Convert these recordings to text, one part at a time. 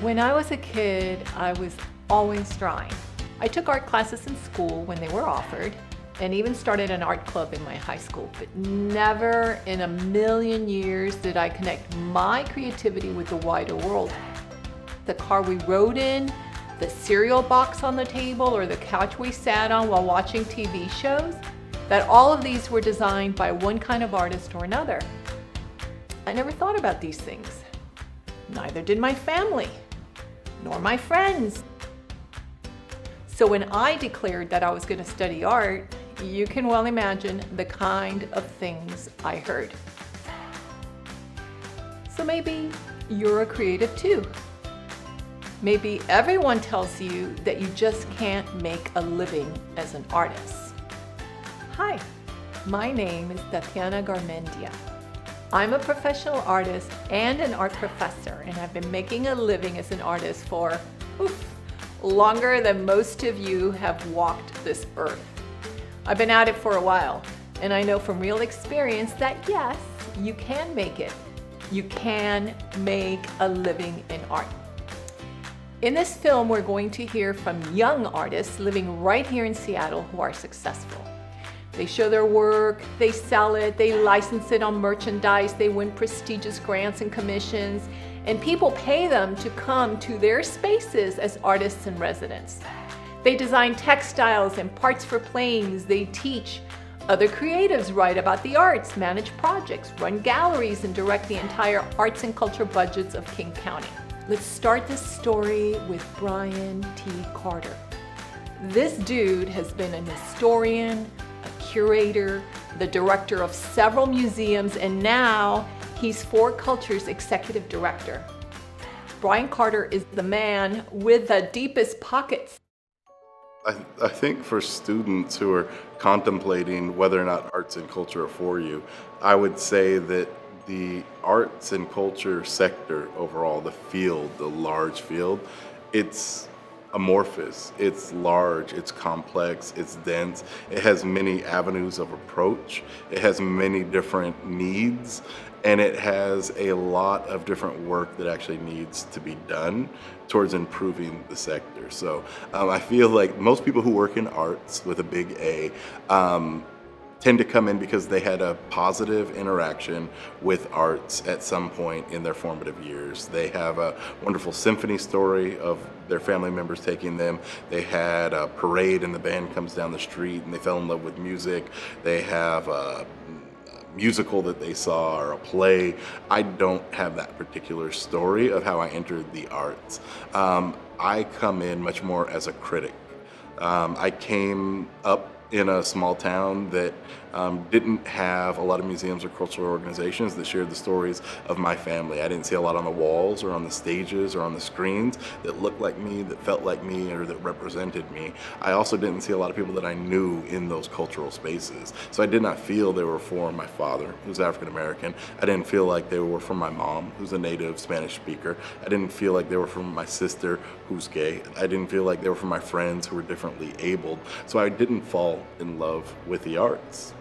When I was a kid, I was always drawing. I took art classes in school when they were offered, and even started an art club in my high school, but never in a million years did I connect my creativity with the wider world. The car we rode in, the cereal box on the table, or the couch we sat on while watching TV shows, that all of these were designed by one kind of artist or another. I never thought about these things. Neither did my family, nor my friends. So when I declared that I was going to study art, you can well imagine the kind of things I heard. So maybe you're a creative too. Maybe everyone tells you that you just can't make a living as an artist. Hi, my name is Tatiana Garmendia. I'm a professional artist and an art professor, and I've been making a living as an artist for longer than most of you have walked this earth. I've been at it for a while, and I know from real experience that yes, you can make it. You can make a living in art. In this film, we're going to hear from young artists living right here in Seattle who are successful. They show their work, they sell it, they license it on merchandise, they win prestigious grants and commissions, and people pay them to come to their spaces as artists in residence. They design textiles and parts for planes, they teach. Other creatives write about the arts, manage projects, run galleries, and direct the entire arts and culture budgets of King County. Let's start this story with Brian T. Carter. This dude has been an historian, a curator, the director of several museums, and now he's 4Culture's executive director. Brian Carter is the man with the deepest pockets. I think for students who are contemplating whether or not arts and culture are for you, I would say that the arts and culture sector overall, the field, the large field, it's amorphous, it's large, it's complex, it's dense, it has many avenues of approach, it has many different needs, and it has a lot of different work that actually needs to be done towards improving the sector. So I feel like most people who work in arts with a big A tend to come in because they had a positive interaction with arts at some point in their formative years. They have a wonderful symphony story of their family members taking them. They had a parade and the band comes down the street and they fell in love with music. They have a musical that they saw or a play. I don't have that particular story of how I entered the arts. I come in much more as a critic. I came up in a small town that didn't have a lot of museums or cultural organizations that shared the stories of my family. I didn't see a lot on the walls or on the stages or on the screens that looked like me, that felt like me, or that represented me. I also didn't see a lot of people that I knew in those cultural spaces. So I did not feel they were for my father, who's African American. I didn't feel like they were for my mom, who's a native Spanish speaker. I didn't feel like they were for my sister, who's gay. I didn't feel like they were for my friends who were differently abled. So I didn't fall in love with the arts.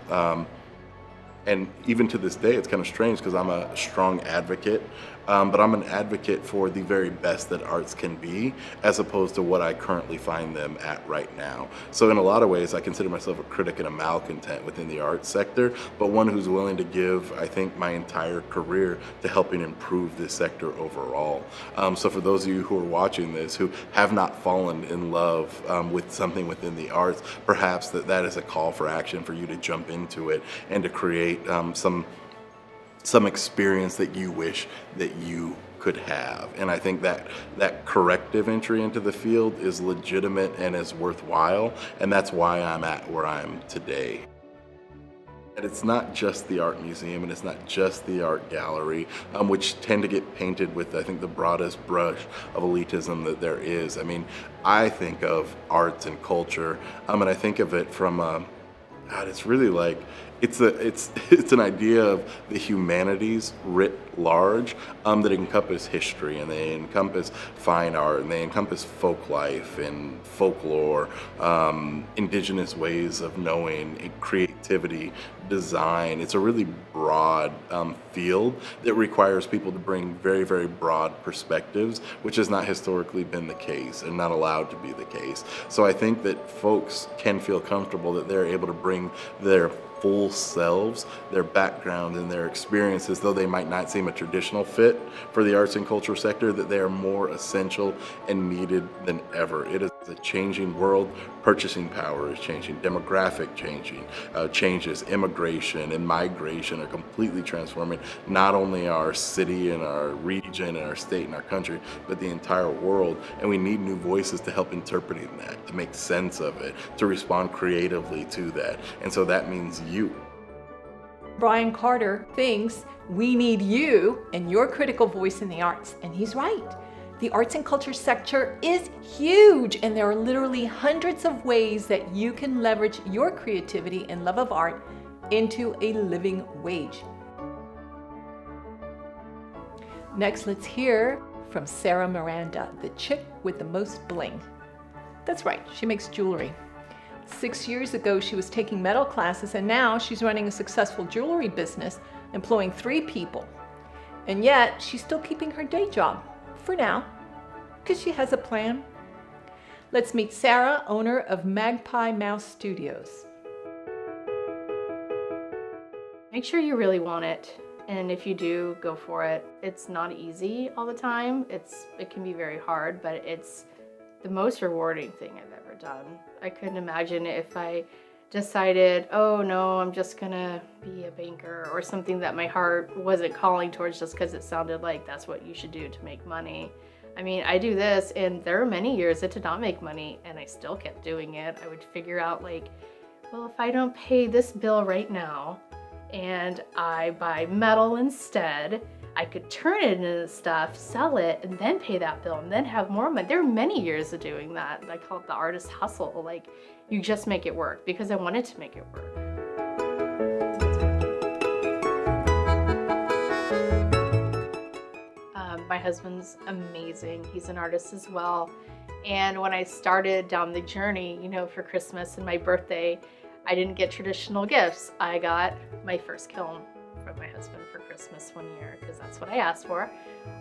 And even to this day, it's kind of strange because I'm a strong advocate, but I'm an advocate for the very best that arts can be, as opposed to what I currently find them at right now. So in a lot of ways, I consider myself a critic and a malcontent within the arts sector, but one who's willing to give, I think, my entire career to helping improve this sector overall. So for those of you who are watching this, who have not fallen in love with something within the arts, perhaps that is a call for action for you to jump into it and to create some experience that you wish that you could have. And I think that corrective entry into the field is legitimate and is worthwhile, and that's why I'm at where I am today. And it's not just the art museum and it's not just the art gallery, which tend to get painted with, I think, the broadest brush of elitism that there is. I mean, I think of arts and culture, and I think of it from it's really like it's an idea of the humanities writ large, that encompass history, and they encompass fine art, and they encompass folk life and folklore, indigenous ways of knowing, creativity, design. It's a really broad field that requires people to bring very, very broad perspectives, which has not historically been the case and not allowed to be the case. So I think that folks can feel comfortable that they're able to bring their full selves, their background, and their experiences, though they might not seem a traditional fit for the arts and culture sector, that they are more essential and needed than ever. It is a changing world. Purchasing power is changing, demographic changes, immigration and migration are completely transforming not only our city and our region and our state and our country, but the entire world. And we need new voices to help interpreting that, to make sense of it, to respond creatively to that. And so that means you. Brian Carter thinks we need you and your critical voice in the arts, and he's right. The arts and culture sector is huge, and there are literally hundreds of ways that you can leverage your creativity and love of art into a living wage. Next, let's hear from Sarah Meranda, the chick with the most bling. That's right, she makes jewelry. 6 years ago, she was taking metal classes, and now she's running a successful jewelry business, employing 3 people. And yet, she's still keeping her day job, for now, because she has a plan. Let's meet Sarah, owner of Magpie Mouse Studios. Make sure you really want it, and if you do, go for it. It's not easy all the time. It can be very hard, but it's the most rewarding thing I've ever done. I couldn't imagine if I decided, oh no, I'm just gonna be a banker or something that my heart wasn't calling towards just because it sounded like that's what you should do to make money. I mean, I do this, and there are many years that did not make money, and I still kept doing it. I would figure out like, well, if I don't pay this bill right now and I buy metal instead, I could turn it into stuff, sell it, and then pay that bill and then have more money. There are many years of doing that. I call it the artist hustle. Like, you just make it work because I wanted to make it work. My husband's amazing. He's an artist as well. And when I started down the journey, you know, for Christmas and my birthday, I didn't get traditional gifts. I got my first kiln from my husband for Christmas one year because that's what I asked for.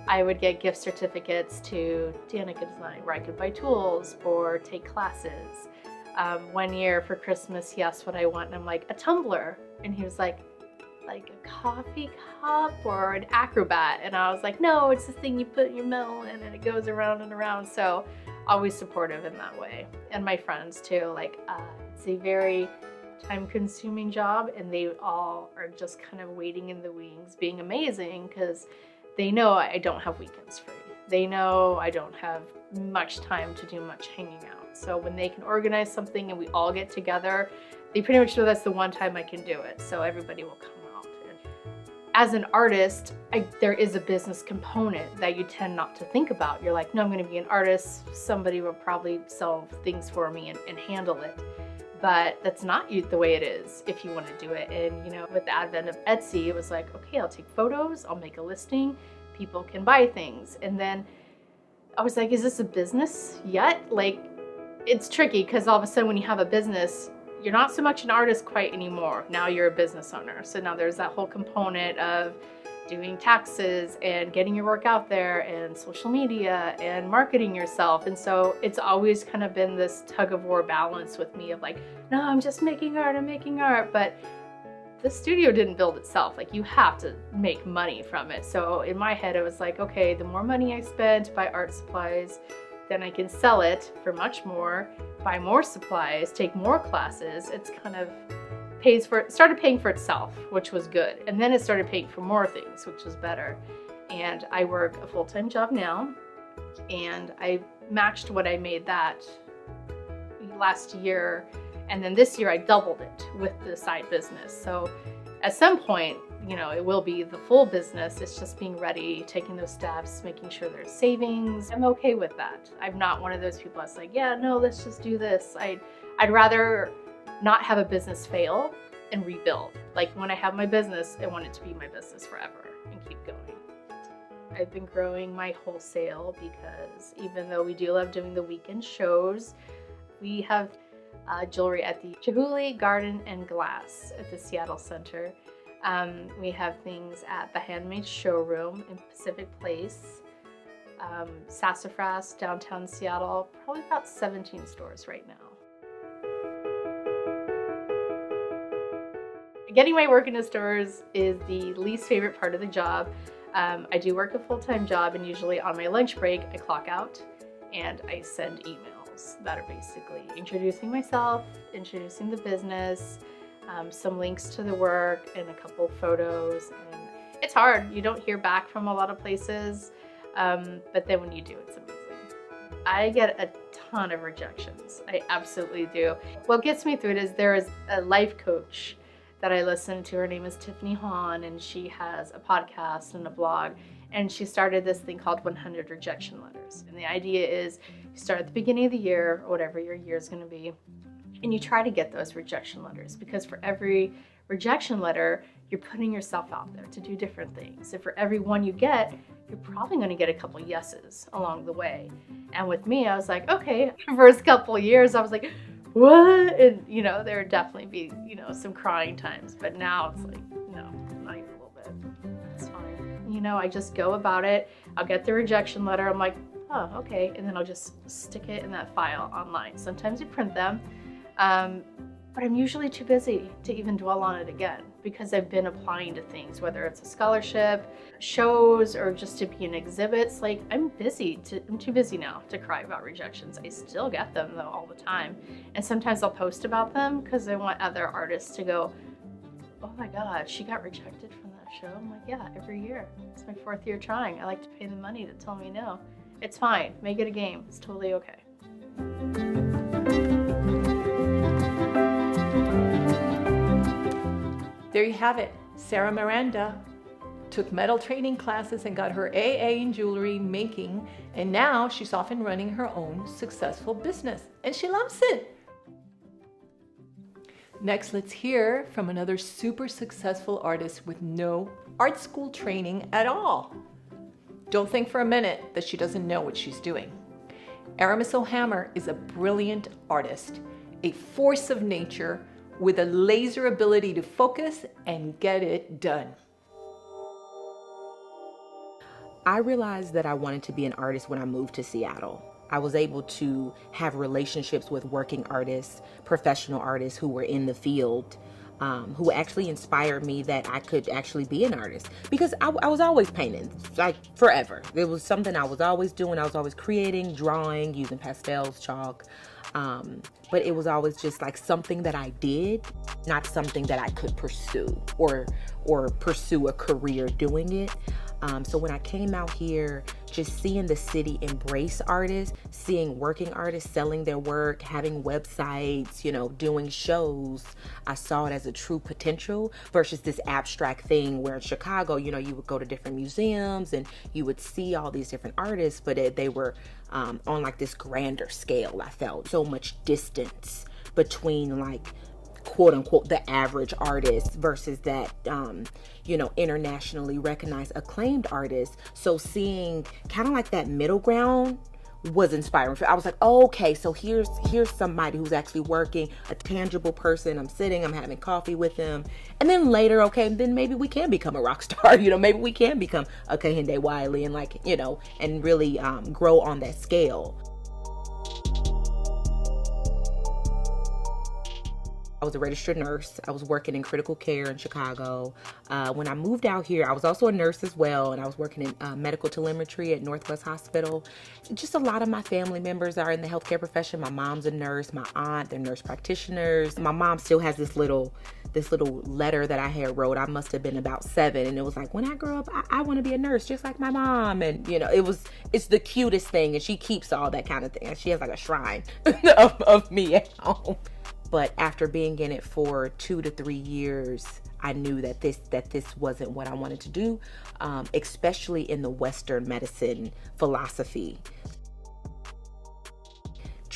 I would get gift certificates to Danica Design where I could buy tools or take classes. One year for Christmas, he asked what I want, and I'm like, a tumbler. And he was like a coffee cup or an acrobat? And I was like, no, it's the thing you put your metal in and it goes around and around. So always supportive in that way. And my friends too, like it's a very time-consuming job, and they all are just kind of waiting in the wings, being amazing because they know I don't have weekends free. They know I don't have much time to do much hanging out. So when they can organize something and we all get together, they pretty much know that's the one time I can do it. So everybody will come out. And as an artist, there is a business component that you tend not to think about. You're like, no, I'm going to be an artist. Somebody will probably sell things for me and handle it. But that's not the way it is if you want to do it. And you know, with the advent of Etsy, it was like, okay, I'll take photos, I'll make a listing, people can buy things. And then I was like, is this a business yet? Like, it's tricky because all of a sudden when you have a business, you're not so much an artist quite anymore. Now you're a business owner. So now there's that whole component of doing taxes and getting your work out there and social media and marketing yourself. And so it's always kind of been this tug of war balance with me of like, no, I'm just making art, I'm making art. But the studio didn't build itself. Like, you have to make money from it. So in my head, it was like, okay, the more money I spend to buy art supplies, then I can sell it for much more, buy more supplies, take more classes. It's kind of started paying for itself, which was good. And then it started paying for more things, which was better. And I work a full-time job now, and I matched what I made that last year. And then this year I doubled it with the side business. So at some point, you know, it will be the full business. It's just being ready, taking those steps, making sure there's savings. I'm okay with that. I'm not one of those people that's like, yeah, no, let's just do this. I'd rather not have a business fail and rebuild. Like when I have my business, I want it to be my business forever and keep going. I've been growing my wholesale because even though we do love doing the weekend shows, we have jewelry at the Chihuly Garden and Glass at the Seattle Center. We have things at the Handmade Showroom in Pacific Place, Sassafras, downtown Seattle, probably about 17 stores right now. Getting my work into stores is the least favorite part of the job. I do work a full-time job, and usually on my lunch break, I clock out and I send emails that are basically introducing myself, introducing the business, some links to the work, and a couple photos. And it's hard. You don't hear back from a lot of places, but then when you do, it's amazing. I get a ton of rejections. I absolutely do. What gets me through it is there is a life coach that I listen to. Her name is Tiffany Hahn, and she has a podcast and a blog, and she started this thing called 100 Rejection Letters. And the idea is you start at the beginning of the year, or whatever your year is going to be, and you try to get those rejection letters, because for every rejection letter, you're putting yourself out there to do different things. And for every one you get, you're probably going to get a couple yeses along the way. And with me, I was like, okay, first couple years, I was like, what? And there would definitely be, some crying times, but now it's like, no, not even a little bit. It's fine. I just go about it. I'll get the rejection letter. I'm like, oh, okay. And then I'll just stick it in that file online. Sometimes you print them, but I'm usually too busy to even dwell on it again, because I've been applying to things, whether it's a scholarship, shows, or just to be in exhibits. Like I'm too busy now to cry about rejections. I still get them though all the time. And sometimes I'll post about them because I want other artists to go, oh my God, she got rejected from that show. I'm like, yeah, every year. It's my 4th year trying. I like to pay the money to tell me no. It's fine. Make it a game. It's totally okay. There you have it. Sarah Meranda took metal training classes and got her AA in jewelry making, and now she's off and running her own successful business, and she loves it. Next, let's hear from another super successful artist with no art school training at all. Don't think for a minute that she doesn't know what she's doing. Aramis O is a brilliant artist, a force of nature with a laser ability to focus and get it done. I realized that I wanted to be an artist when I moved to Seattle. I was able to have relationships with working artists, professional artists who were in the field, who actually inspired me that I could actually be an artist. Because I was always painting, like forever. It was something I was always doing. I was always creating, drawing, using pastels, chalk. But it was always just like something that I did, not something that I could pursue or pursue a career doing it. So when I came out here, just seeing the city embrace artists, seeing working artists selling their work, having websites, doing shows, I saw it as a true potential versus this abstract thing where in Chicago, you would go to different museums and you would see all these different artists, but they were on like this grander scale. I felt so much distance between like quote unquote the average artist versus that internationally recognized acclaimed artist. So seeing kind of like that middle ground was inspiring. I was like, oh, okay, so here's somebody who's actually working, a tangible person. I'm sitting, I'm having coffee with them, and then later, okay, then maybe we can become a rock star. Maybe we can become a Kehinde Wiley and and really grow on that scale. I was a registered nurse. I was working in critical care in Chicago. When I moved out here, I was also a nurse as well, and I was working in medical telemetry at Northwest Hospital. Just a lot of my family members are in the healthcare profession. My mom's a nurse. My aunt, they're nurse practitioners. My mom still has this little letter that I had wrote. I must have been about 7, and it was like, when I grow up, I want to be a nurse just like my mom. And it's the cutest thing, and she keeps all that kind of thing. She has like a shrine of me at home. But after being in it for 2 to 3 years, I knew that this wasn't what I wanted to do, especially in the Western medicine philosophy.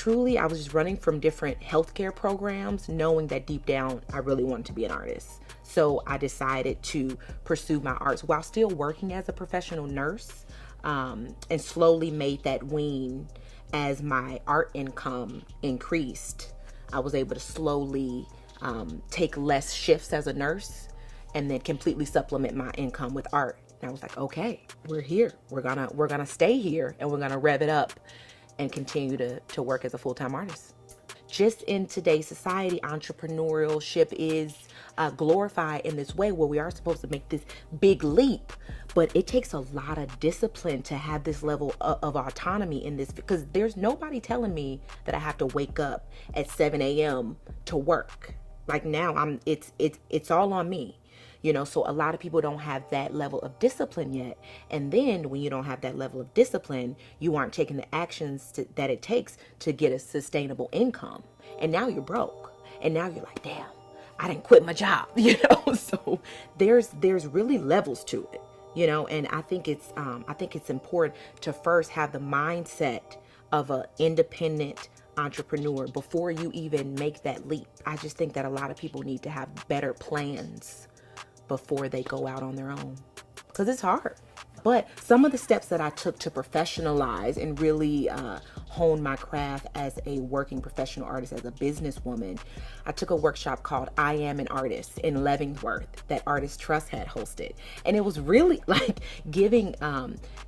truly, I was just running from different healthcare programs, knowing that deep down, I really wanted to be an artist. So I decided to pursue my arts while still working as a professional nurse, and slowly made that wean as my art income increased. I was able to slowly take less shifts as a nurse and then completely supplement my income with art. And I was like, okay, we're here. We're gonna stay here, and we're gonna rev it up and continue to work as a full-time artist. Just in today's society, entrepreneurship is glorified in this way where we are supposed to make this big leap, but it takes a lot of discipline to have this level of autonomy in this, because there's nobody telling me that I have to wake up at 7 a.m. to work. Like now, it's all on me. So a lot of people don't have that level of discipline yet. And then when you don't have that level of discipline, you aren't taking the actions that it takes to get a sustainable income. And now you're broke. And now you're like, damn, I didn't quit my job, So there's really levels to it, and I think it's important to first have the mindset of an independent entrepreneur before you even make that leap. I just think that a lot of people need to have better plans before they go out on their own, because it's hard. But some of the steps that I took to professionalize and really hone my craft as a working professional artist, as a businesswoman, I took a workshop called I Am an Artist in Leavenworth that Artist Trust had hosted. And it was really like giving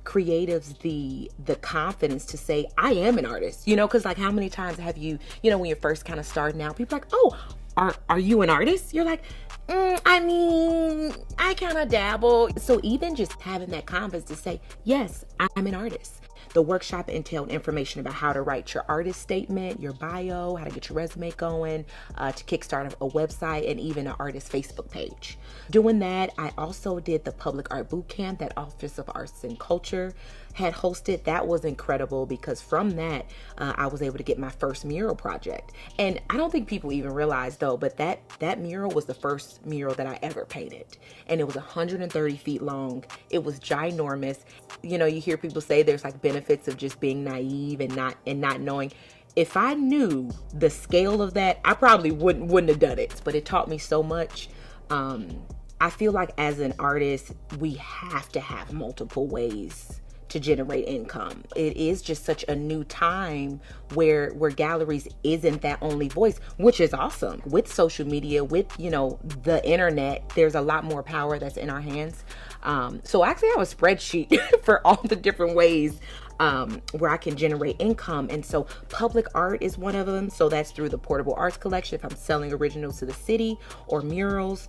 creatives the confidence to say, I am an artist, because like how many times have you, when you're first kind of starting out, people are like, oh, are you an artist? You're like, I kind of dabble. So even just having that confidence to say, yes, I'm an artist. The workshop entailed information about how to write your artist statement, your bio, how to get your resume going, to kickstart a website, and even an artist Facebook page. Doing that, I also did the public art boot camp that Office of Arts and Culture had hosted. That was incredible because from that, I was able to get my first mural project. And I don't think people even realize though, but that mural was the first mural that I ever painted. And it was 130 feet long. It was ginormous. You hear people say there's like benefits of just being naive and not knowing. If I knew the scale of that, I probably wouldn't have done it. But it taught me so much. I feel like as an artist, we have to have multiple ways to generate income. It is just such a new time where galleries isn't that only voice, which is awesome. With social media, with the internet, there's a lot more power that's in our hands. So I actually have a spreadsheet for all the different ways where I can generate income. And so public art is one of them. So that's through the Portable Arts Collection if I'm selling originals to the city, or murals.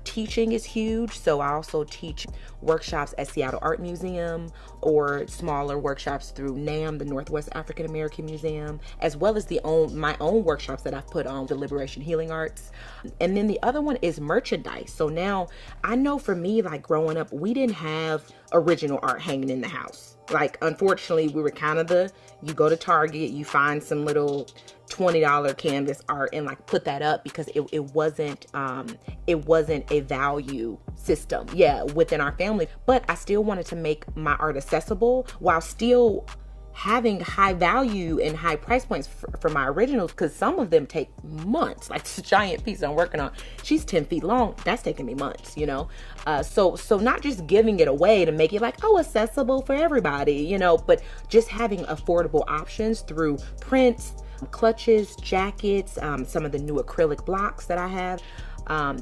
Teaching is huge. So I also teach workshops at Seattle Art Museum, or smaller workshops through NAM, the Northwest African American Museum, as well as my own workshops that I've put on the Liberation Healing Arts. And then the other one is merchandise. So now I know for me, like growing up, we didn't have original art hanging in the house. Like, unfortunately, we were kind of you go to Target, you find some little $20 canvas art and like put that up because it wasn't a value system, within our family. But I still wanted to make my art accessible while still having high value and high price points for my originals, because some of them take months. Like this giant piece I'm working on, she's 10 feet long. That's taking me months, so not just giving it away to make it like, oh, accessible for everybody, but just having affordable options through prints, clutches, jackets, some of the new acrylic blocks that I have.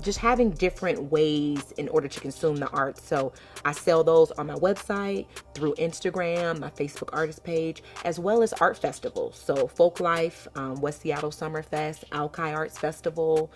Just having different ways in order to consume the art. So I sell those on my website, through Instagram, my Facebook artist page, as well as art festivals. So Folk Life, West Seattle Summerfest, Alki Arts Festival,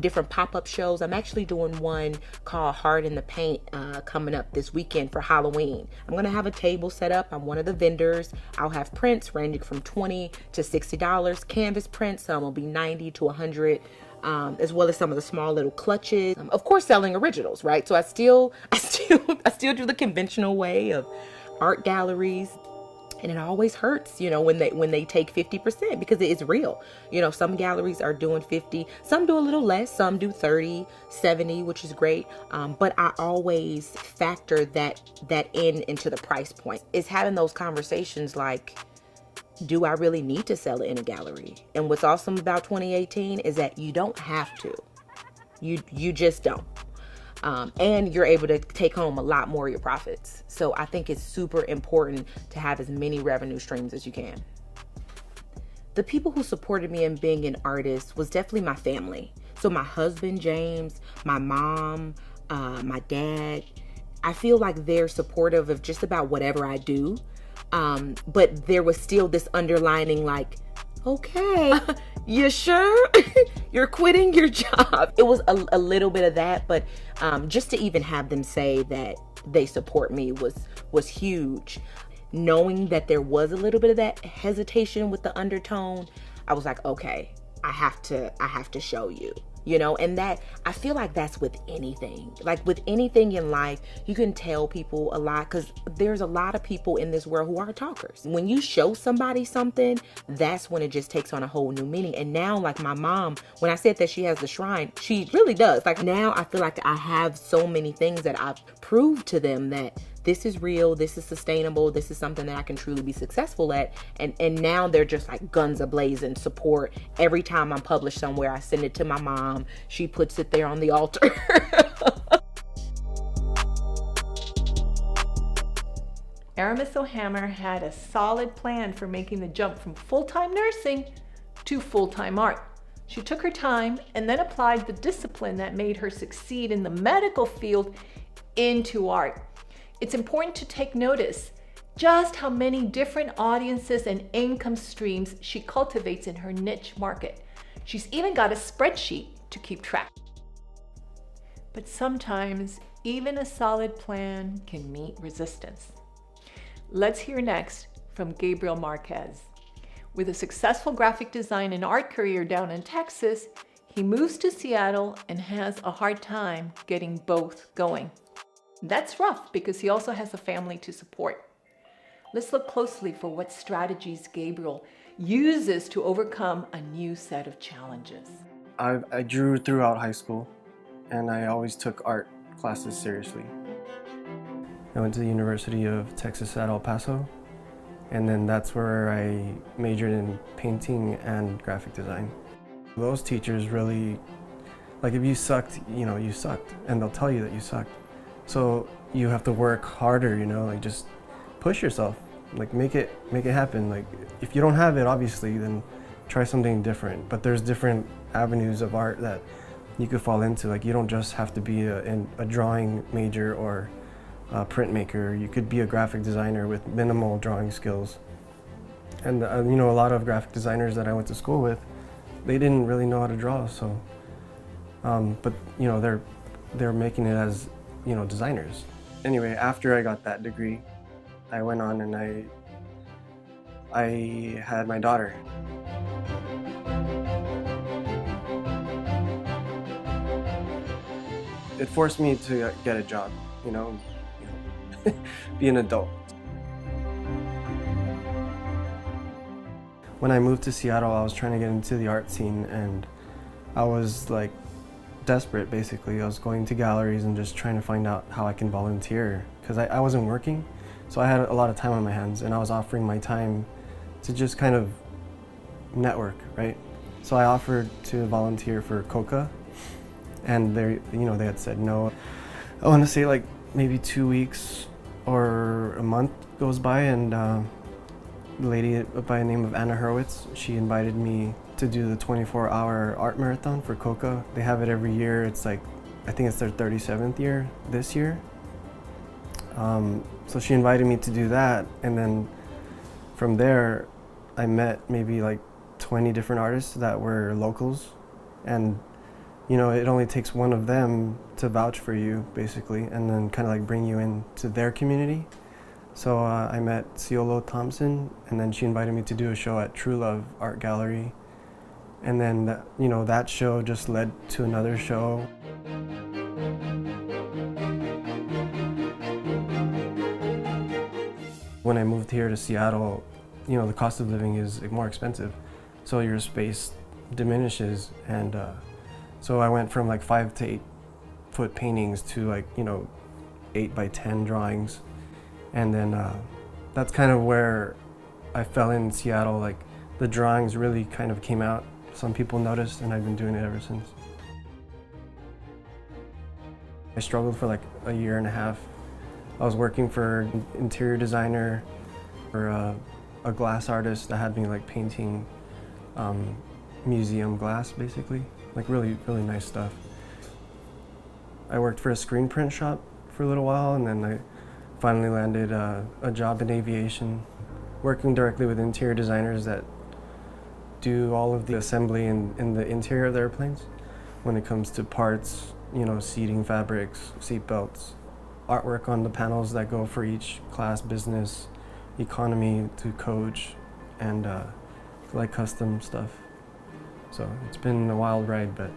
different pop-up shows. I'm actually doing one called Hard in the Paint coming up this weekend for Halloween. I'm going to have a table set up. I'm one of the vendors. I'll have prints ranging from $20 to $60. Canvas prints, some will be $90 to $100. As well as some of the small little clutches. Of course, selling originals, right? So I still do the conventional way of art galleries. And it always hurts, when they take 50%, because it is real. Some galleries are doing 50, some do a little less, some do 30, 70, which is great. But I always factor that into the price point. It's having those conversations like, do I really need to sell it in a gallery? And what's awesome about 2018 is that you don't have to. You just don't. And you're able to take home a lot more of your profits. So I think it's super important to have as many revenue streams as you can. The people who supported me in being an artist was definitely my family. So my husband, James, my mom, my dad, I feel like they're supportive of just about whatever I do. But there was still this underlining like, okay, you sure? You're quitting your job. It was a little bit of that, but just to even have them say that they support me was huge. Knowing that there was a little bit of that hesitation with the undertone, I was like, okay, I have to show you. And that, I feel like that's with anything. Like with anything in life, you can tell people a lot because there's a lot of people in this world who are talkers. When you show somebody something, that's when it just takes on a whole new meaning. And now, like my mom, when I said that she has the shrine, she really does. Like now I feel like I have so many things that I've proved to them that this is real, this is sustainable, this is something that I can truly be successful at. And now they're just like guns a-blazing support. Every time I'm published somewhere, I send it to my mom. She puts it there on the altar. Aramis O had a solid plan for making the jump from full-time nursing to full-time art. She took her time and then applied the discipline that made her succeed in the medical field into art. It's important to take notice just how many different audiences and income streams she cultivates in her niche market. She's even got a spreadsheet to keep track. But sometimes even a solid plan can meet resistance. Let's hear next from Gabriel Marquez. With a successful graphic design and art career down in Texas, he moves to Seattle and has a hard time getting both going. That's rough because he also has a family to support. Let's look closely for what strategies Gabriel uses to overcome a new set of challenges. I drew throughout high school, and I always took art classes seriously. I went to the University of Texas at El Paso, and then that's where I majored in painting and graphic design. Those teachers really, like if you sucked, you sucked, and they'll tell you that you sucked. So you have to work harder, like just push yourself, like make it happen. Like if you don't have it, obviously, then try something different. But there's different avenues of art that you could fall into. Like you don't just have to be a drawing major or a printmaker. You could be a graphic designer with minimal drawing skills. And a lot of graphic designers that I went to school with, they didn't really know how to draw. So, but they're making it as designers. Anyway, after I got that degree, I went on and I had my daughter. It forced me to get a job, be an adult. When I moved to Seattle, I was trying to get into the art scene, and I was like desperate, basically. I was going to galleries and just trying to find out how I can volunteer because I wasn't working, so I had a lot of time on my hands, and I was offering my time to just kind of network, right? So I offered to volunteer for Coca, and they had said no. I want to say like maybe 2 weeks or a month goes by, and the lady by the name of Anna Hurwitz, she invited me to do the 24-hour art marathon for Coca. They have it every year. It's like, I think it's their 37th year this year. So she invited me to do that, and then from there, I met maybe like 20 different artists that were locals, and it only takes one of them to vouch for you, basically, and then kind of like bring you into their community. So I met Ciolo Thompson, and then she invited me to do a show at True Love Art Gallery. And then, that show just led to another show. When I moved here to Seattle, the cost of living is more expensive. So your space diminishes. And so I went from like 5 to 8 foot paintings to like, 8 by 10 drawings. And then that's kind of where I fell in Seattle, like the drawings really kind of came out. Some people noticed, and I've been doing it ever since. I struggled for like a year and a half. I was working for an interior designer or a glass artist that had me like painting museum glass, basically, like really nice stuff. I worked for a screen print shop for a little while, and then I finally landed a job in aviation, working directly with interior designers that do all of the assembly in the interior of the airplanes when it comes to parts, you know, seating fabrics, seat belts, artwork on the panels that go for each class, business, economy to coach, and like custom stuff. So it's been a wild ride, but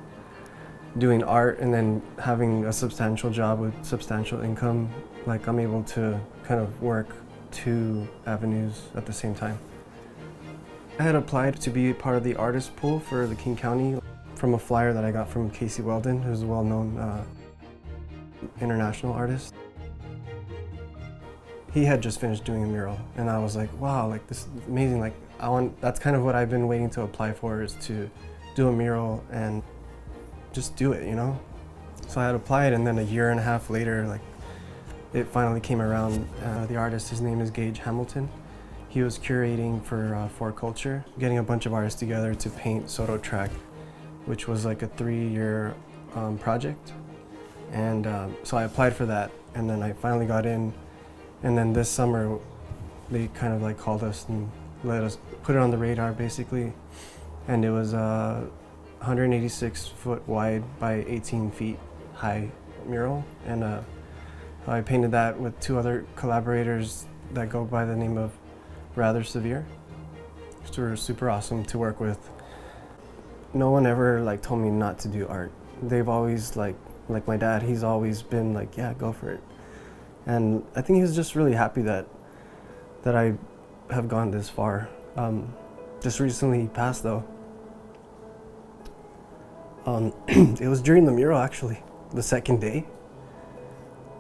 doing art and then having a substantial job with substantial income, like I'm able to kind of work two avenues at the same time. I had applied to be part of the artist pool for the King County from a flyer that I got from Casey Weldon, who's a well-known international artist. He had just finished doing a mural, and I was like, wow, like this is amazing. Like that's kind of what I've been waiting to apply for, is to do a mural and just do it, you know? So I had applied, and then a year and a half later, like it finally came around. The artist, his name is Gage Hamilton. He was curating for Culture, getting a bunch of artists together to paint Soto Track, which was like a 3-year project. And so I applied for that, and then I finally got in. And then this summer, they kind of like called us and let us put it on the radar, basically. And it was a 186 foot wide by 18 feet high mural. And I painted that with 2 other collaborators that go by the name of Rather Severe. They were super awesome to work with. No one ever like told me not to do art. They've always like my dad, he's always been like, yeah, go for it. And I think he was just really happy that I have gone this far. Just recently he passed though. It was during the mural, actually, the second day.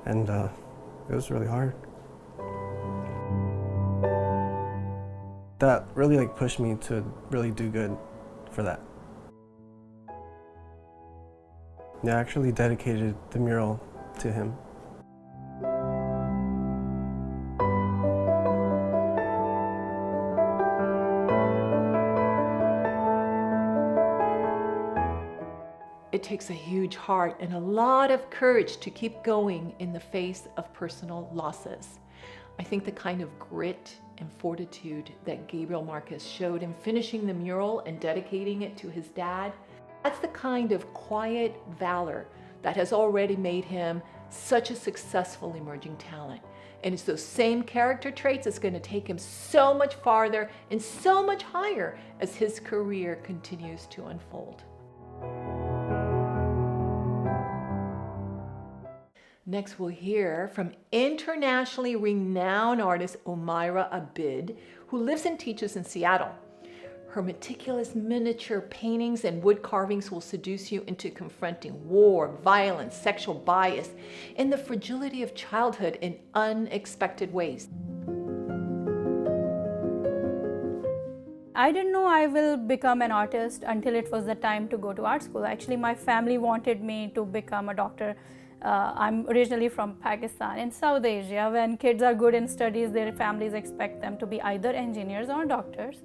And it was really hard. That really like pushed me to really do good for that. Yeah, I actually dedicated the mural to him. It takes a huge heart and a lot of courage to keep going in the face of personal losses. I think the kind of grit and fortitude that Gabriel Marquez showed in finishing the mural and dedicating it to his dad, that's the kind of quiet valor that has already made him such a successful emerging talent. And it's those same character traits that's going to take him so much farther and so much higher as his career continues to unfold. Next, we'll hear from internationally renowned artist Humaira Abid, who lives and teaches in Seattle. Her meticulous miniature paintings and wood carvings will seduce you into confronting war, violence, sexual bias, and the fragility of childhood in unexpected ways. I didn't know I will become an artist until it was the time to go to art school. Actually, my family wanted me to become a doctor. I'm originally from Pakistan. In South Asia, when kids are good in studies, their families expect them to be either engineers or doctors.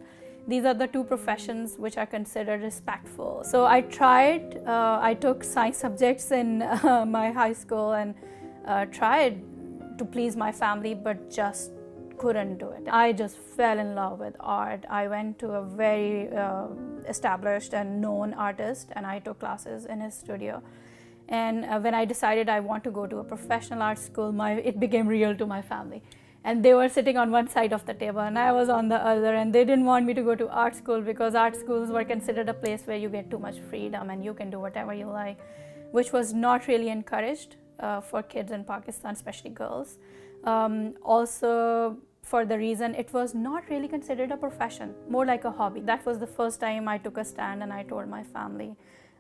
These are the 2 professions which are considered respectful. So I tried, I took science subjects in my high school and tried to please my family, but just couldn't do it. I just fell in love with art. I went to a very established and known artist, and I took classes in his studio. And when I decided I want to go to a professional art school, it became real to my family. And they were sitting on one side of the table and I was on the other, and they didn't want me to go to art school because art schools were considered a place where you get too much freedom and you can do whatever you like, which was not really encouraged for kids in Pakistan, especially girls. Also, for the reason it was not really considered a profession, more like a hobby. That was the first time I took a stand and I told my family,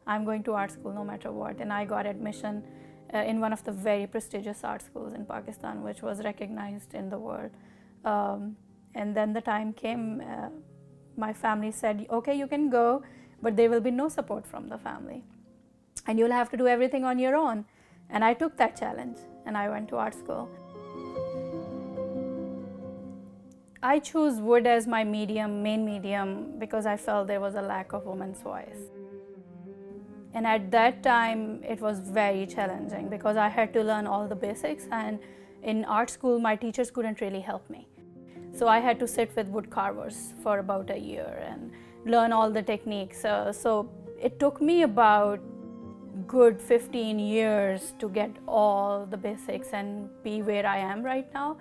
I'm going to art school no matter what. And I got admission in one of the very prestigious art schools in Pakistan, which was recognized in the world. And then the time came, my family said, okay, you can go, but there will be no support from the family. And you'll have to do everything on your own. And I took that challenge and I went to art school. I chose wood as my main medium, because I felt there was a lack of women's voice. And at that time, it was very challenging because I had to learn all the basics, and in art school, my teachers couldn't really help me. So I had to sit with wood carvers for about a year and learn all the techniques. So it took me about good 15 years to get all the basics and be where I am right now.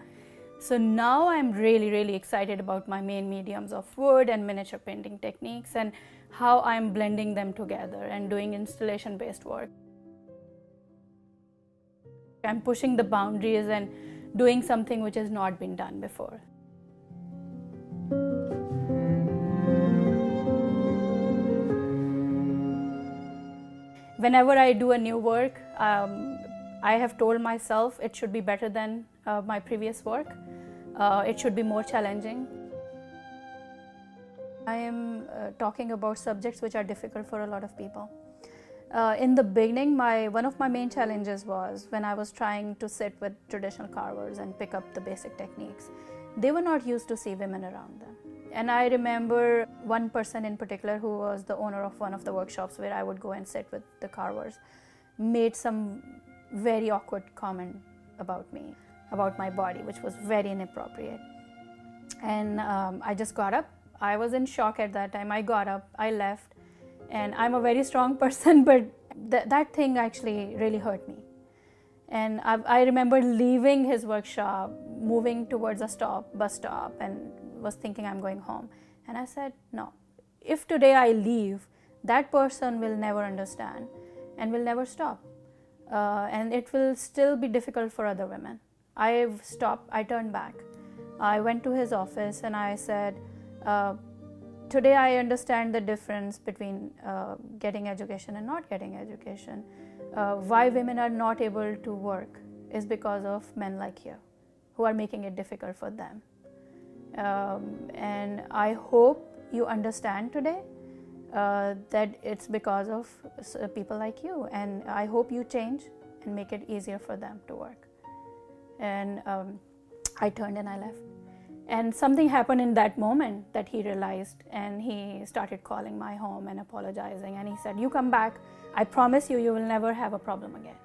So now I'm really, really excited about my main mediums of wood and miniature painting techniques and how I'm blending them together and doing installation-based work. I'm pushing the boundaries and doing something which has not been done before. Whenever I do a new work, I have told myself it should be better than my previous work. It should be more challenging. I am talking about subjects which are difficult for a lot of people. In the beginning, one of my main challenges was when I was trying to sit with traditional carvers and pick up the basic techniques. They were not used to see women around them. And I remember one person in particular, who was the owner of one of the workshops where I would go and sit with the carvers, made some very awkward comment about me, about my body, which was very inappropriate. And I just got up. I was in shock at that time. I got up, I left, and I'm a very strong person, but that thing actually really hurt me. And I remember leaving his workshop, moving towards a bus stop, and was thinking I'm going home. And I said, no, if today I leave, that person will never understand and will never stop. And it will still be difficult for other women. I've stopped, I turned back. I went to his office and I said, today I understand the difference between getting education and not getting education. Why women are not able to work is because of men like you, who are making it difficult for them. And I hope you understand today that it's because of people like you, and I hope you change and make it easier for them to work. And I turned and I left. And something happened in that moment that he realized, and he started calling my home and apologizing, and he said, you come back, I promise you, you will never have a problem again.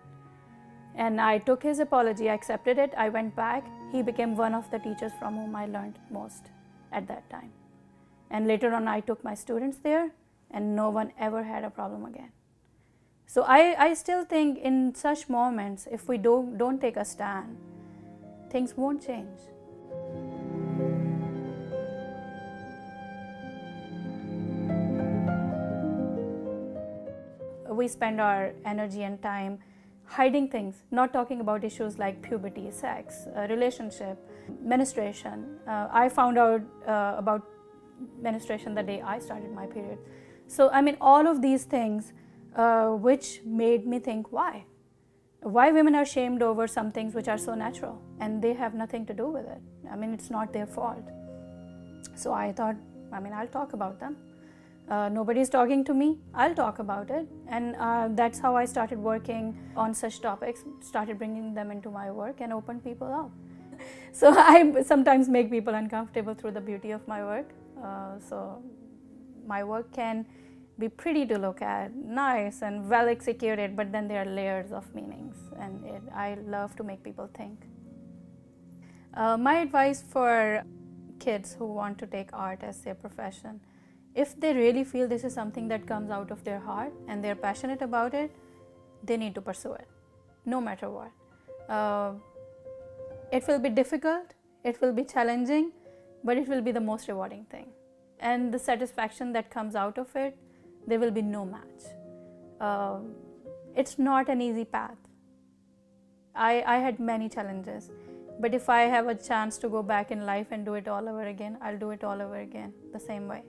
And I took his apology, I accepted it, I went back. He became one of the teachers from whom I learned most at that time. And later on, I took my students there, and no one ever had a problem again. So I still think in such moments, if we don't take a stand, things won't change. We spend our energy and time hiding things, not talking about issues like puberty, sex, relationship, menstruation. I found out about menstruation the day I started my period. So, I mean, all of these things which made me think, why? Why women are shamed over some things which are so natural, and they have nothing to do with it. I mean, it's not their fault. So I thought, I'll talk about them. Nobody's talking to me, I'll talk about it. And that's how I started working on such topics, started bringing them into my work and opened people up. So I sometimes make people uncomfortable through the beauty of my work. So my work can be pretty to look at, nice and well executed, but then there are layers of meanings, and I love to make people think. My advice for kids who want to take art as their profession, if they really feel this is something that comes out of their heart and they're passionate about it, they need to pursue it, no matter what. It will be difficult, it will be challenging, but it will be the most rewarding thing. And the satisfaction that comes out of it, there will be no match. It's not an easy path. I had many challenges, but if I have a chance to go back in life and do it all over again, I'll do it all over again, the same way.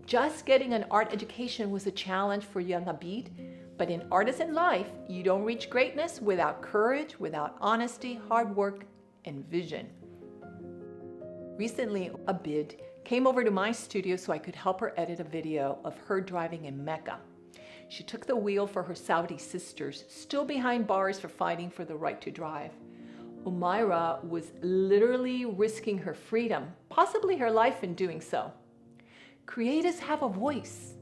Just getting an art education was a challenge for young Abid, But in artisan life, you don't reach greatness without courage, without honesty, hard work, and vision. Recently, Abid came over to my studio so I could help her edit a video of her driving in Mecca. She took the wheel for her Saudi sisters, still behind bars for fighting for the right to drive. Humaira was literally risking her freedom, possibly her life in doing so. Creatives have a voice,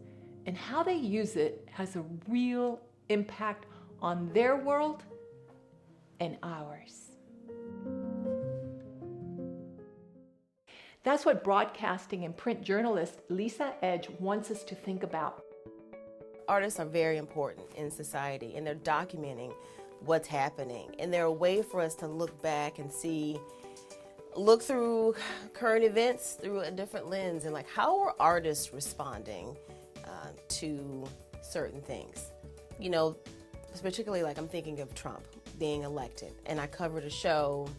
and how they use it has a real impact on their world and ours. That's what broadcasting and print journalist Lisa Edge wants us to think about. Artists are very important in society, and they're documenting what's happening. And they're a way for us to look back and look through current events through a different lens, and like, how are artists responding to certain things? You know, particularly like I'm thinking of Trump being elected, and I covered a show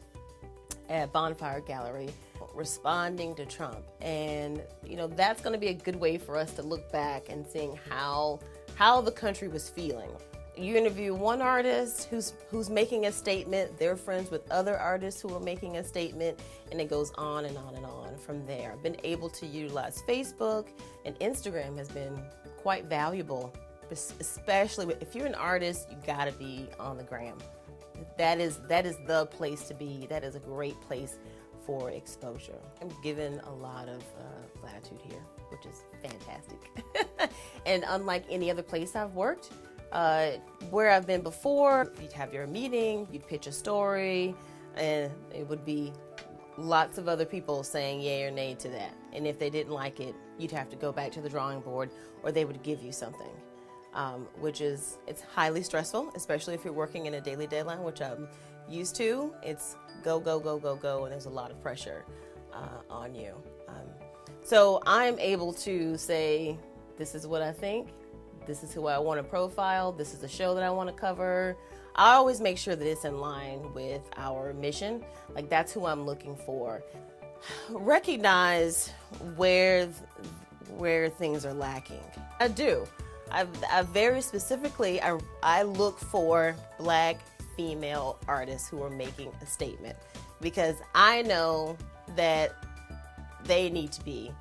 at Bonfire Gallery responding to Trump. And you know, that's going to be a good way for us to look back and seeing how the country was feeling. You interview one artist who's making a statement, they're friends with other artists who are making a statement, and it goes on and on and on from there. I've been able to utilize Facebook, and Instagram has been quite valuable, especially if you're an artist, you gotta be on the gram. That is the place to be. That is a great place for exposure. I'm given a lot of latitude here, which is fantastic. And unlike any other place I've worked, where I've been before, you'd have your meeting, you'd pitch a story, and it would be lots of other people saying yay or nay to that. And if they didn't like it, you'd have to go back to the drawing board, or they would give you something, it's highly stressful, especially if you're working in a daily deadline, which I'm used to. It's go, go, go, go, go, and there's a lot of pressure on you. So I'm able to say, this is what I think, this is who I want to profile, this is the show that I want to cover. I always make sure that it's in line with our mission. Like, that's who I'm looking for. Recognize where things are lacking. I do. I very specifically, I look for Black female artists who are making a statement, because I know that they need to be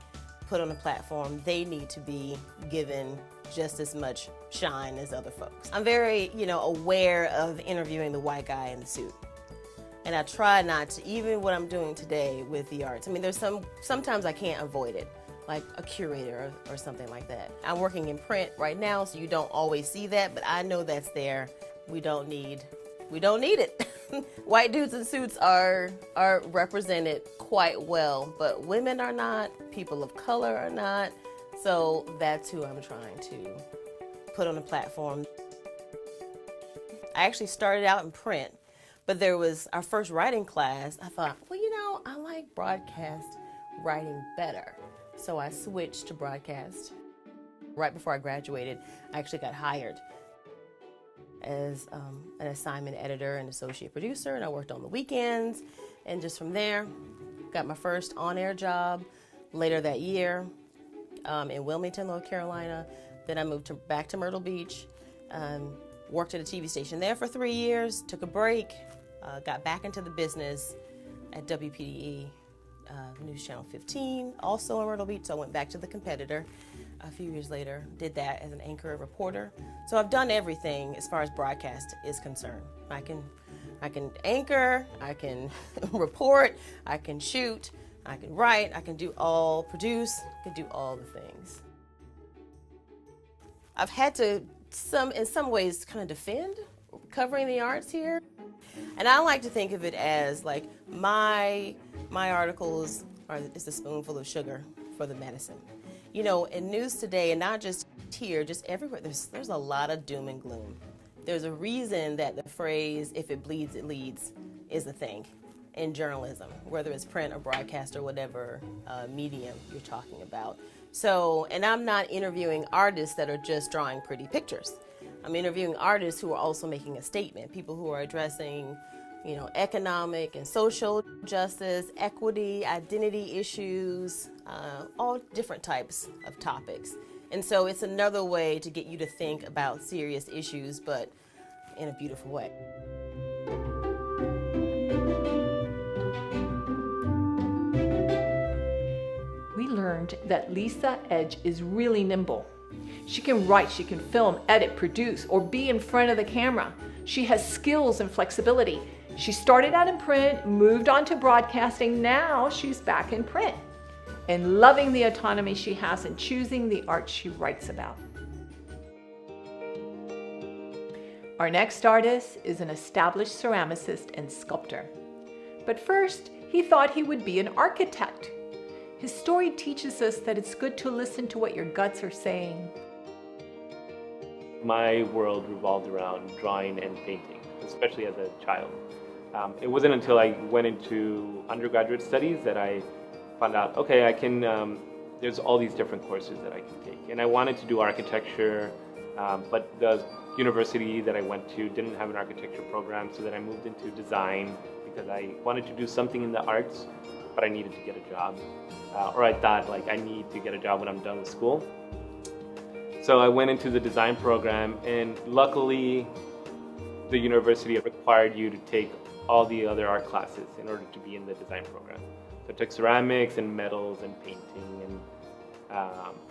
put on a platform. They need to be given just as much shine as other folks. I'm very, aware of interviewing the white guy in the suit. And I try not to, even what I'm doing today with the arts. I mean, there's sometimes I can't avoid it, like a curator or something like that. I'm working in print right now, so you don't always see that, but I know that's there. We don't need it. White dudes in suits are represented quite well, but women are not, people of color are not. So that's who I'm trying to put on a platform. I actually started out in print, but there was our first writing class. I thought, well, I like broadcast writing better. So I switched to broadcast. Right before I graduated, I actually got hired as an assignment editor and associate producer, and I worked on the weekends. And just from there, got my first on-air job later that year in Wilmington, North Carolina. Then I moved back to Myrtle Beach, worked at a TV station there for 3 years, took a break, got back into the business at WPDE, News Channel 15, also in Myrtle Beach. So I went back to the competitor a few years later, did that as an anchor and reporter. So I've done everything as far as broadcast is concerned. I can anchor, I can report, I can shoot, I can write, I can produce, I can do all the things. I've had to, in some ways, kind of defend covering the arts here. And I like to think of it as like my articles is a spoonful of sugar for the medicine. In news today, and not just here, just everywhere, there's a lot of doom and gloom. There's a reason that the phrase, if it bleeds, it leads, is a thing in journalism, whether it's print or broadcast or whatever medium you're talking about. So, and I'm not interviewing artists that are just drawing pretty pictures. I'm interviewing artists who are also making a statement, people who are addressing, economic and social justice, equity, identity issues, all different types of topics. And so it's another way to get you to think about serious issues, but in a beautiful way. We learned that Lisa Edge is really nimble. She can write, she can film, edit, produce, or be in front of the camera. She has skills and flexibility. She started out in print, moved on to broadcasting, now she's back in print, and loving the autonomy she has in choosing the art she writes about. Our next artist is an established ceramicist and sculptor. But first, he thought he would be an architect. His story teaches us that it's good to listen to what your guts are saying. My world revolved around drawing and painting, especially as a child. It wasn't until I went into undergraduate studies that I found out, okay, I can, there's all these different courses that I can take. And I wanted to do architecture, but the university that I went to didn't have an architecture program, so then I moved into design because I wanted to do something in the arts, but I needed to get a job. Or I thought, like, I need to get a job when I'm done with school. So I went into the design program, and luckily the university required you to take all the other art classes in order to be in the design program. So I took ceramics and metals and painting and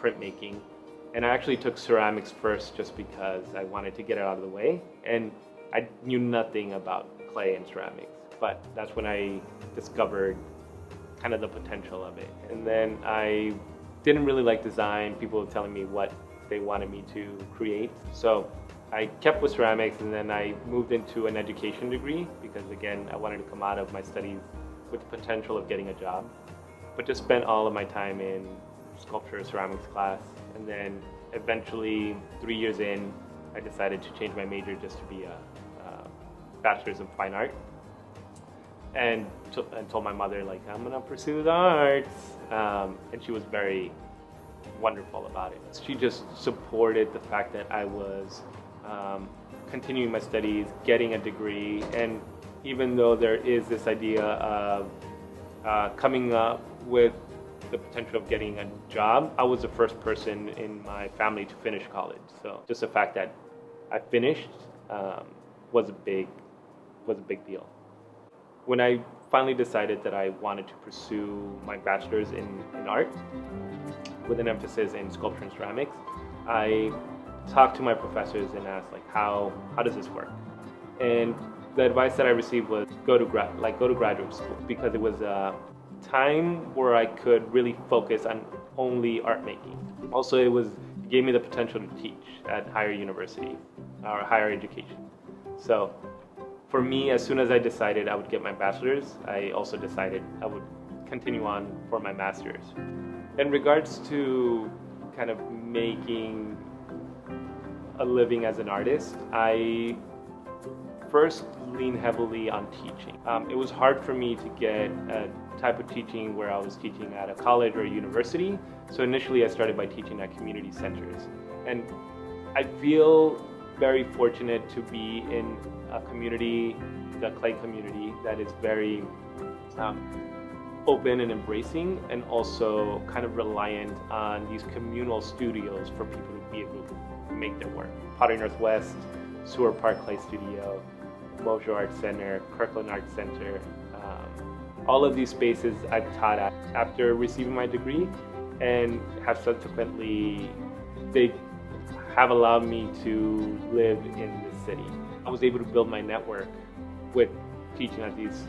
printmaking. And I actually took ceramics first just because I wanted to get it out of the way. And I knew nothing about clay and ceramics, but that's when I discovered kind of the potential of it. And then I didn't really like design. People were telling me what they wanted me to create. So I kept with ceramics, and then I moved into an education degree because, again, I wanted to come out of my studies with the potential of getting a job. But just spent all of my time in sculpture, ceramics class. And then eventually, 3 years in, I decided to change my major just to be a bachelor's in fine art. And told my mother, like, I'm gonna pursue the arts. And she was very wonderful about it. She just supported the fact that I was continuing my studies, getting a degree, and even though there is this idea of coming up with the potential of getting a job, I was the first person in my family to finish college. So just the fact that I finished was a big deal. When I finally decided that I wanted to pursue my bachelor's in art with an emphasis in sculpture and ceramics, I talked to my professors and asked, like, how does this work? And the advice that I received was go to graduate school, because it was a time where I could really focus on only art making. Also, it gave me the potential to teach at higher university or higher education. So for me, as soon as I decided I would get my bachelor's, I also decided I would continue on for my master's. In regards to kind of making a living as an artist, I first leaned heavily on teaching. It was hard for me to get a type of teaching where I was teaching at a college or a university. So initially I started by teaching at community centers. And I feel very fortunate to be in a community, the clay community, that is very open and embracing, and also kind of reliant on these communal studios for people to be able to make their work. Pottery Northwest, Sewer Park Clay Studio, Mojo Art Center, Kirkland Art Center. All of these spaces I've taught at after receiving my degree, and have subsequently, they have allowed me to live in the city. I was able to build my network with teaching at these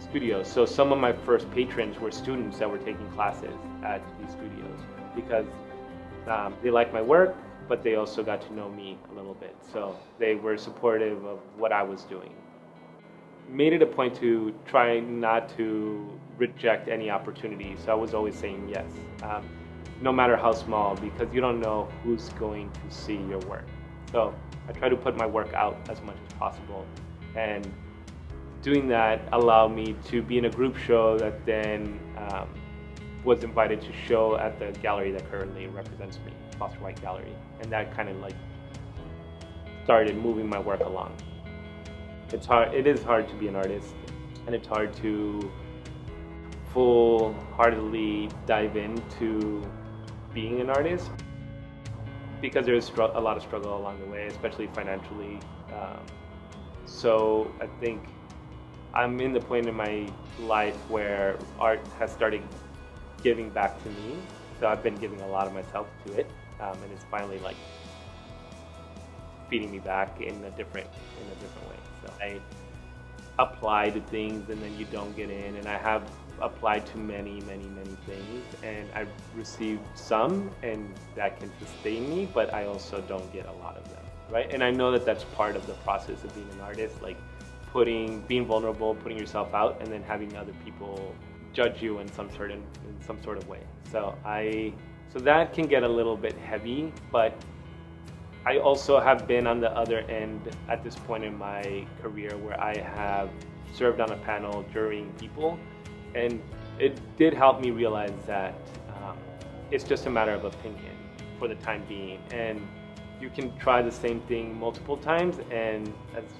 studios. So some of my first patrons were students that were taking classes at these studios because they liked my work, but they also got to know me a little bit. So they were supportive of what I was doing. Made it a point to try not to reject any opportunity. So I was always saying yes, no matter how small, because you don't know who's going to see your work. So I try to put my work out as much as possible. And doing that allowed me to be in a group show that then was invited to show at the gallery that currently represents me, Foster White Gallery. And that kind of like started moving my work along. It is hard to be an artist, and it's hard to full-heartedly dive into being an artist. because there's a lot of struggle along the way, especially financially. So I think I'm in the point in my life where art has started giving back to me. So I've been giving a lot of myself to it, and it's finally like feeding me back in a different way. So I apply to things and then you don't get in, and I have applied to many things, and I've received some, and that can sustain me, but I also don't get a lot of them, right? And I know that that's part of the process of being an artist, like being vulnerable, putting yourself out, and then having other people judge you in some sort of way. So that can get a little bit heavy, but I also have been on the other end at this point in my career where I have served on a panel jurying people, and it did help me realize that it's just a matter of opinion for the time being, and you can try the same thing multiple times, and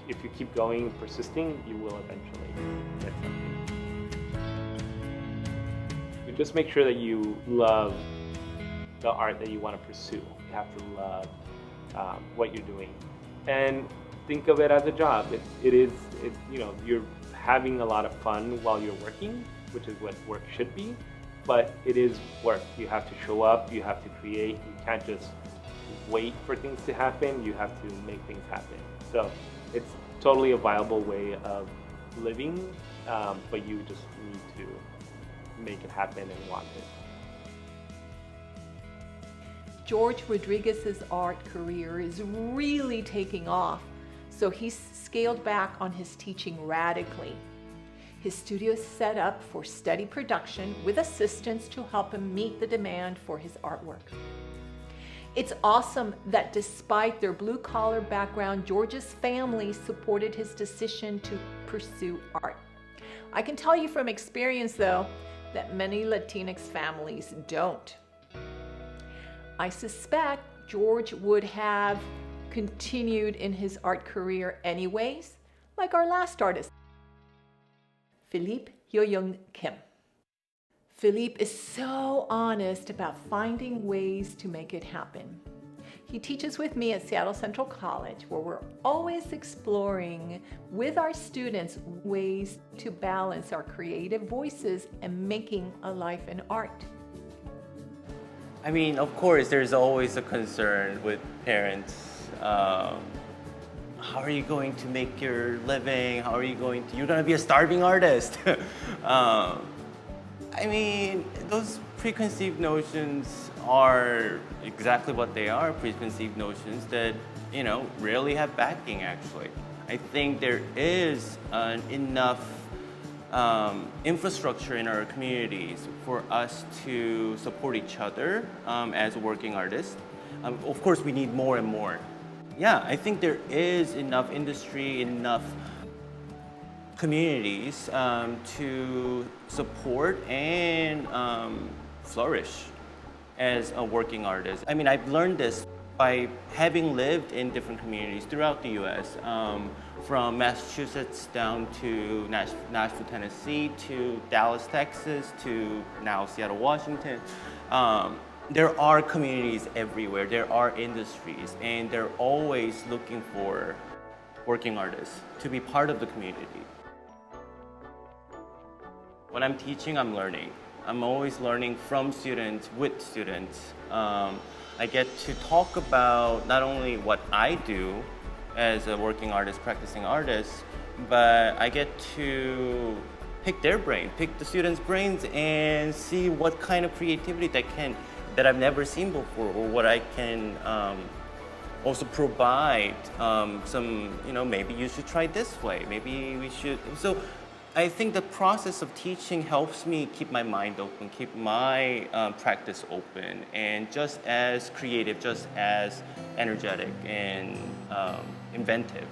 if you keep going and persisting, you will eventually get something. You just make sure that you love the art that you want to pursue. You have to love what you're doing, and think of it as a job. You're having a lot of fun while you're working, which is what work should be, but it is work. You have to show up, you have to create, you can't just wait for things to happen, you have to make things happen. So it's totally a viable way of living, but you just need to make it happen and want it. George Rodriguez's art career is really taking off, so he's scaled back on his teaching radically. His studio is set up for steady production with assistants to help him meet the demand for his artwork. It's awesome that despite their blue-collar background, George's family supported his decision to pursue art. I can tell you from experience, though, that many Latinx families don't. I suspect George would have continued in his art career anyways, like our last artist, Philippe Hyojung Kim. Philippe is so honest about finding ways to make it happen. He teaches with me at Seattle Central College, where we're always exploring with our students ways to balance our creative voices and making a life in art. I mean, of course, there's always a concern with parents. How are you going to make your living? You're gonna be a starving artist. I mean, those preconceived notions are exactly what they are, preconceived notions that, rarely have backing, actually. I think there is enough infrastructure in our communities for us to support each other as working artists. Of course, we need more and more. Yeah, I think there is enough industry, enough communities to support and flourish as a working artist. I mean, I've learned this by having lived in different communities throughout the U.S., from Massachusetts down to Nashville, Tennessee, to Dallas, Texas, to now Seattle, Washington. There are communities everywhere, there are industries, and they're always looking for working artists to be part of the community. When I'm teaching, I'm learning. I'm always learning from students, with students. I get to talk about not only what I do as a working artist, practicing artist, but I get to pick their brain, pick the students' brains, and see what kind of creativity that I've never seen before, or what I can also provide some, maybe you should try this way, maybe we should. So I think the process of teaching helps me keep my mind open, keep my practice open, and just as creative, just as energetic and inventive.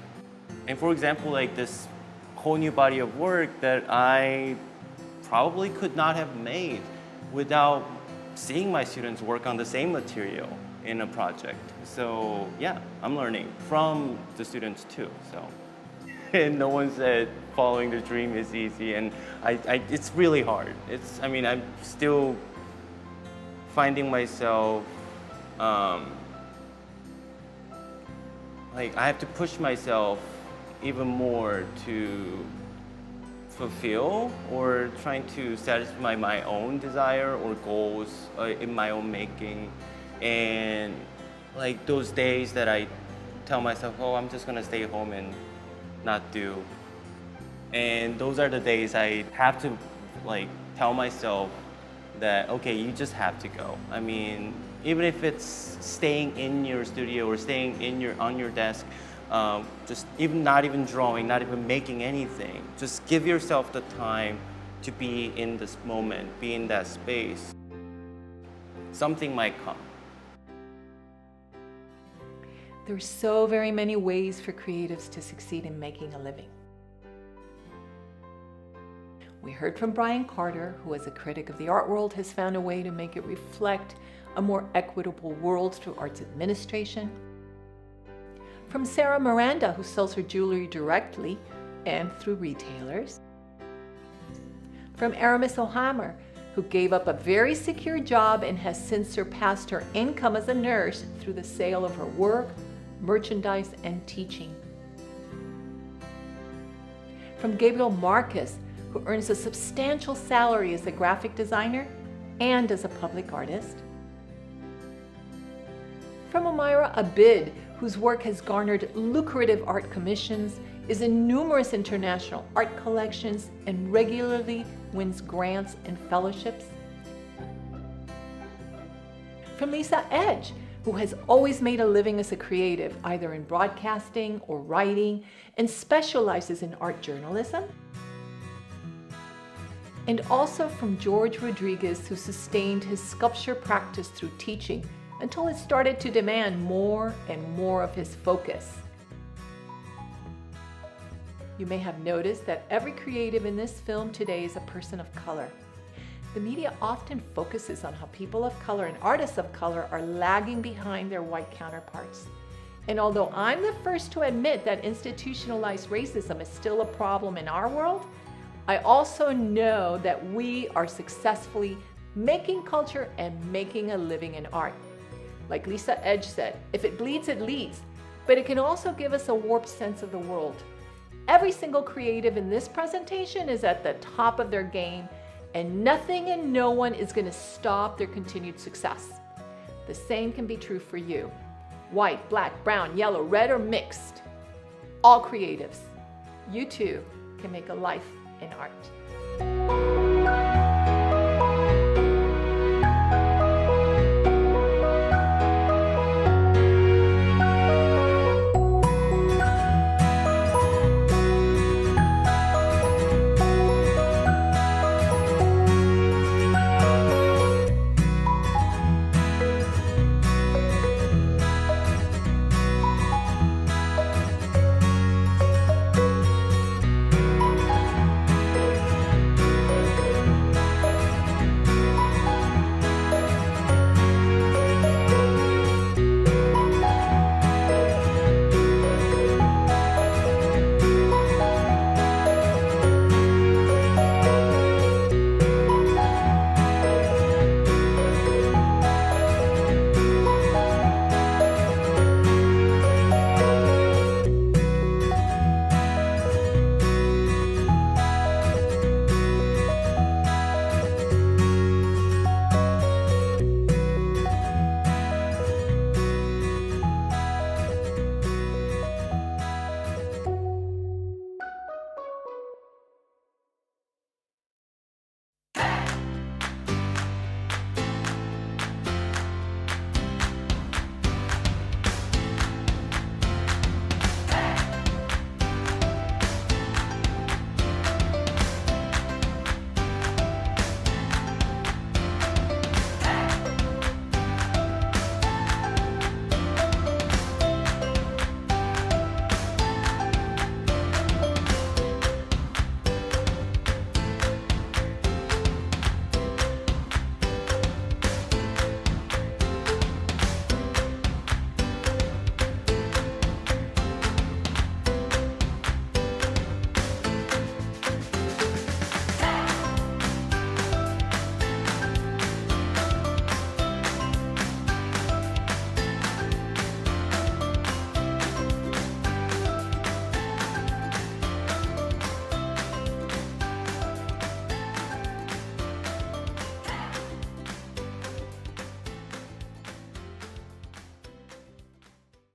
And for example, like this whole new body of work that I probably could not have made without seeing my students work on the same material in a project. So yeah, I'm learning from the students too. So, and no one said following the dream is easy, and it's really hard. I'm still finding myself like I have to push myself even more to fulfill or trying to satisfy my own desire or goals in my own making. And like those days that I tell myself, oh, I'm just gonna stay home and not do. And those are the days I have to like tell myself that, okay, you just have to go. I mean, even if it's staying in your studio or staying on your desk, just not even drawing, not even making anything. Just give yourself the time to be in this moment, be in that space. Something might come. There are so very many ways for creatives to succeed in making a living. We heard from Brian Carter, who as a critic of the art world has found a way to make it reflect a more equitable world through arts administration. From Sarah Meranda, who sells her jewelry directly and through retailers. From Aramis O, who gave up a very secure job and has since surpassed her income as a nurse through the sale of her work, merchandise, and teaching. From Gabriel Marquez, who earns a substantial salary as a graphic designer and as a public artist. From Humaira Abid, whose work has garnered lucrative art commissions, is in numerous international art collections, and regularly wins grants and fellowships. From Lisa Edge, who has always made a living as a creative, either in broadcasting or writing, and specializes in art journalism. And also from George Rodriguez, who sustained his sculpture practice through teaching until it started to demand more and more of his focus. You may have noticed that every creative in this film today is a person of color. The media often focuses on how people of color and artists of color are lagging behind their white counterparts. And although I'm the first to admit that institutionalized racism is still a problem in our world, I also know that we are successfully making culture and making a living in art. Like Lisa Edge said, if it bleeds, it leads, but it can also give us a warped sense of the world. Every single creative in this presentation is at the top of their game, and nothing and no one is going to stop their continued success. The same can be true for you. White, black, brown, yellow, red, or mixed. All creatives. You too can make a life in art.